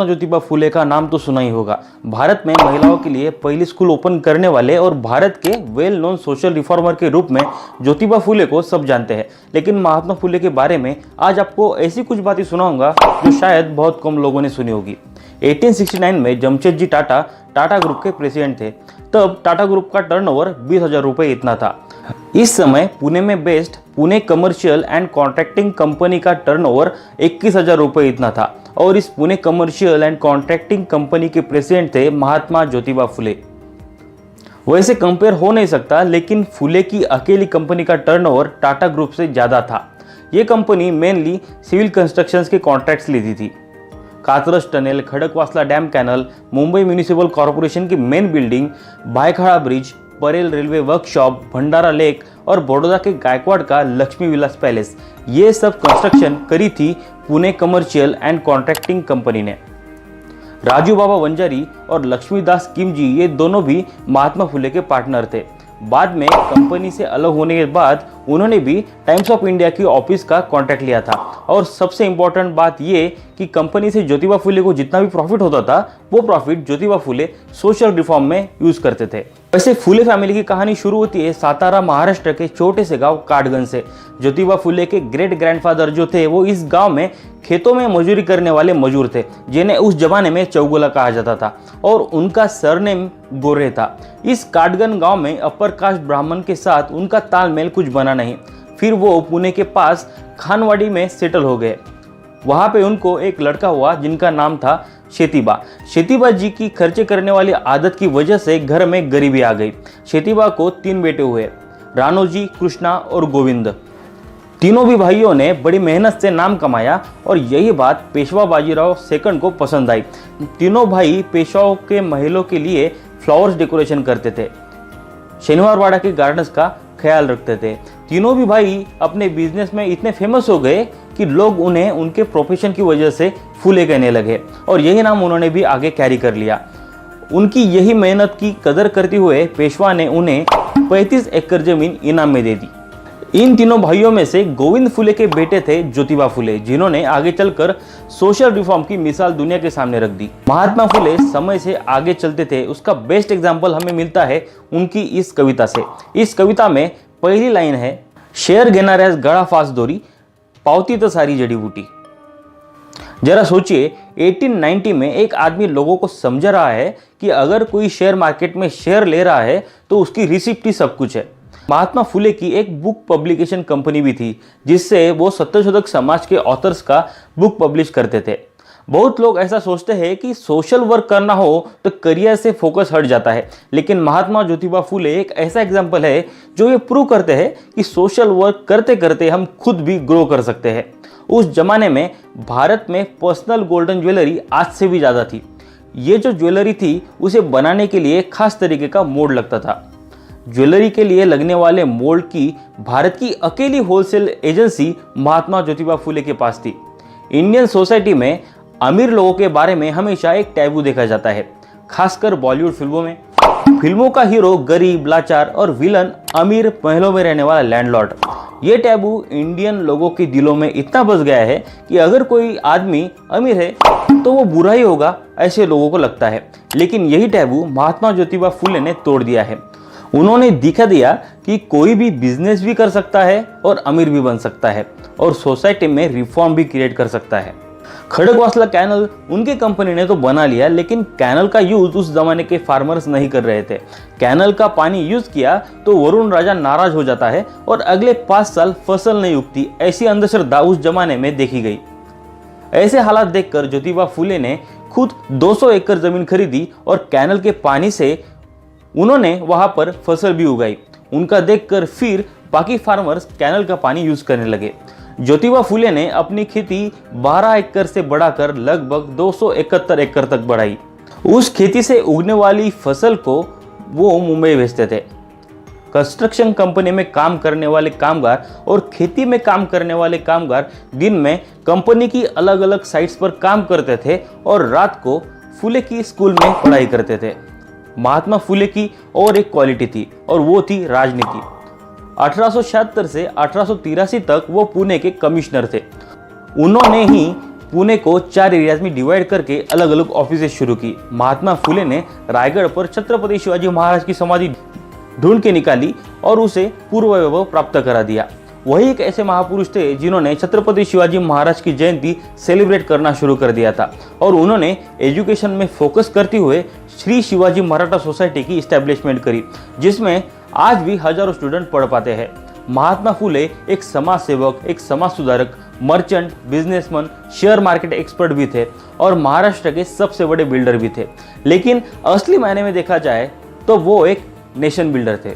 महात्मा ज्योतिबा फुले का नाम तो सुना ही होगा। भारत में महिलाओं के लिए पहली स्कूल ओपन करने वाले और भारत के वेल नोन सोशल रिफॉर्मर के रूप में ज्योतिबा फुले को सब जानते हैं। लेकिन महात्मा फुले के बारे में आज आपको ऐसी कुछ बातें सुनाऊंगा जो शायद बहुत कम लोगों ने सुनी होगी। 1869 में जमशेदजी टाटा ग्रुप के प्रेसिडेंट थे। तब टाटा ग्रुप का टर्नओवर 20,000 रुपये इतना था। इस समय पुणे में based Pune commercial and contracting company का टर्नओवर 21,000 रुपये इतना था और इस Pune commercial and contracting company के प्रेसिडेंट थे महात्मा ज्योतिबा फुले। वैसे कंपेयर हो नहीं सकता, लेकिन फुले की अकेली कंपनी का टर्नओवर टाटा ग्रुप से ज्यादा था। ये कंपनी मेनली सिविल कंस्ट्रक्शंस के कॉन्ट्रैक्ट्स लेती थी। Katraj tunnel, Khadakwasla dam canal, Mumbai municipal corporation की main building, Byculla bridge, Parel railway workshop, Bhandara lake और बड़ौदा के गायकवाड़ का लक्ष्मी विलास पैलेस, ये सब कंस्ट्रक्शन करी थी Pune commercial and contracting company ने। राजू बाबा वंजारी और लक्ष्मीदास किमजी ये दोनों भी महात्मा फुले के पार्टनर थे। बाद में कंपनी से अलग होने के बाद उन्होंने भी टाइम्स ऑफ इंडिया की ऑफिस का कॉन्ट्रैक्ट लिया था। और सबसे इंपॉर्टेंट बात ये कि कंपनी से ज्योतिबा फुले को जितना भी प्रॉफिट होता था वो profit Jyotiba Phule social reform में यूज करते थे। वैसे फुले फैमिली की कहानी शुरू होती है सातारा महाराष्ट्र के छोटे से गांव काटगंज से। ज्योतिबा फुले के ग्रेट ग्रैंडफादर जो थे वो इस गांव में खेतों में मजदूरी करने वाले मजदूर थे, जिन्हें उस जमाने में चौगुला कहा जाता था और उनका सरनेम गोरे था। इस काटगंज गांव में अपर कास्ट ब्राह्मण के साथ उनका तालमेल कुछ बना नहीं। फिर वो पुणे के पास खानवाड़ी में सेटल हो गए। वहां पे उनको एक लड़का हुआ जिनका नाम था शेतीबा जी की खर्चे करने वाली आदत की वजह से घर में गरीबी आ गई। शेतीबा को 3 बेटे हुए, रानोजी, कृष्णा और गोविंद। तीनों भी भाइयों ने बड़ी मेहनत से नाम कमाया और यही बात पेशवा बाजीराव सेकंड को पसंद आई। तीनों भाई पेशवाओं के महलों के लिए फ्लावर्स डेकोरेशन करते थे, शनिवारवाड़ा के गार्डन्स का ख्याल रखते थे। तीनों भी भाई अपने बिजनेस में इतने फेमस हो गए कि लोग उन्हें उनके प्रोफेशन की वजह से फुले कहने लगे और यही नाम उन्होंने भी आगे कैरी कर लिया। उनकी यही मेहनत की कदर करते हुए पेशवा ने उन्हें 35 एकड़ जमीन इनाम में दे दी। इन तीनों भाइयों में से गोविंद फुले के बेटे थे ज्योतिबा फुले, जिन्होंने आगे चलकर सोशल रिफॉर्म की मिसाल दुनिया के सामने रख दी। महात्मा फुले समय से आगे चलते थे, उसका बेस्ट एग्जाम्पल हमें मिलता है उनकी इस कविता से। इस कविता में पहली लाइन है, शेअर घेणाऱ्यास गळा फास दोरी, पावती तो सारी जड़ी बूटी। जरा सोचिए, 1890 में एक आदमी लोगों को समझा रहा है कि अगर कोई शेयर मार्केट में शेयर ले रहा है तो उसकी रिसिप्ट ही सब कुछ है। महात्मा फुले की एक बुक पब्लिकेशन कंपनी भी थी, जिससे वो सत्यशोधक समाज के ऑथर्स का बुक पब्लिश करते थे। बहुत लोग ऐसा सोचते हैं कि सोशल वर्क करना हो तो करियर से फोकस हट जाता है, लेकिन महात्मा ज्योतिबा फुले एक ऐसा एग्जाम्पल है जो ये प्रूव करते हैं कि सोशल वर्क करते करते हम खुद भी ग्रो कर सकते हैं। उस जमाने में भारत में पर्सनल गोल्डन ज्वेलरी आज से भी ज़्यादा थी। ये जो ज्वेलरी थी उसे बनाने के लिए खास तरीके का मोल्ड लगता था। ज्वेलरी के लिए लगने वाले मोल्ड की भारत की अकेली होलसेल एजेंसी महात्मा ज्योतिबा फुले के पास थी। इंडियन सोसाइटी में अमीर लोगों के बारे में हमेशा एक टैबू देखा जाता है, खासकर बॉलीवुड फिल्मों में। फिल्मों का हीरो गरीब, लाचार और विलन अमीर महलों में रहने वाला लैंडलॉर्ड। ये टैबू इंडियन लोगों के दिलों में इतना बस गया है कि अगर कोई आदमी अमीर है तो वो बुरा ही होगा, ऐसे लोगों को लगता है। लेकिन यही टैबू महात्मा ज्योतिबा फुले ने तोड़ दिया है। उन्होंने दिखा दिया कि कोई भी बिजनेस भी कर सकता है और अमीर भी बन सकता है और सोसाइटी में रिफॉर्म भी क्रिएट कर सकता है। खड़कवासला कैनल उनके कंपनी ने तो बना लिया, लेकिन कैनल का यूज उस जमाने के फार्मर्स नहीं कर रहे थे। कैनल का पानी यूज किया तो वरुण राजा नाराज हो जाता है और अगले 5 साल फसल नहीं उगती, ऐसी अंधश्रद्धा उस जमाने में देखी गई। ऐसे हालात देखकर ज्योतिबा फुले ने खुद 200 एकड़ जमीन खरीदी और कैनल के पानी से उन्होंने वहां पर फसल भी उगाई। उनका देखकर फिर बाकी फार्मर्स कैनल का पानी यूज करने लगे। ज्योतिबा फुले ने अपनी खेती 12 एकड़ से बढ़ाकर लगभग 271 एकड़ तक बढ़ाई। उस खेती से उगने वाली फसल को वो मुंबई भेजते थे। कंस्ट्रक्शन कंपनी में काम करने वाले कामगार और खेती में काम करने वाले कामगार दिन में कंपनी की अलग अलग साइट्स पर काम करते थे और रात को फुले की स्कूल में पढ़ाई करते थे। महात्मा फुले की और एक क्वालिटी थी और वो थी राजनीति। 1876 से 1883 तक वो पुणे के कमिश्नर थे। उन्होंने ही पुणे को 4 एरियाज में डिवाइड करके अलग अलग ऑफिसेज शुरू की। महात्मा फुले ने रायगढ़ पर छत्रपति शिवाजी महाराज की समाधि ढूंढ के निकाली और उसे पूर्व वैभव प्राप्त करा दिया। वही एक ऐसे महापुरुष थे जिन्होंने छत्रपति शिवाजी महाराज की जयंती सेलिब्रेट करना शुरू कर दिया था और उन्होंने एजुकेशन में फोकस करते हुए श्री शिवाजी मराठा सोसाइटी की इस्टेब्लिशमेंट करी, जिसमें आज भी हजारों स्टूडेंट पढ़ पाते हैं। महात्मा फुले एक समाज सेवक, एक समाज सुधारक, merchant, businessman, share market expert भी थे और महाराष्ट्र के सबसे बड़े बिल्डर भी थे। लेकिन असली मायने में देखा जाए तो वो एक नेशन बिल्डर थे।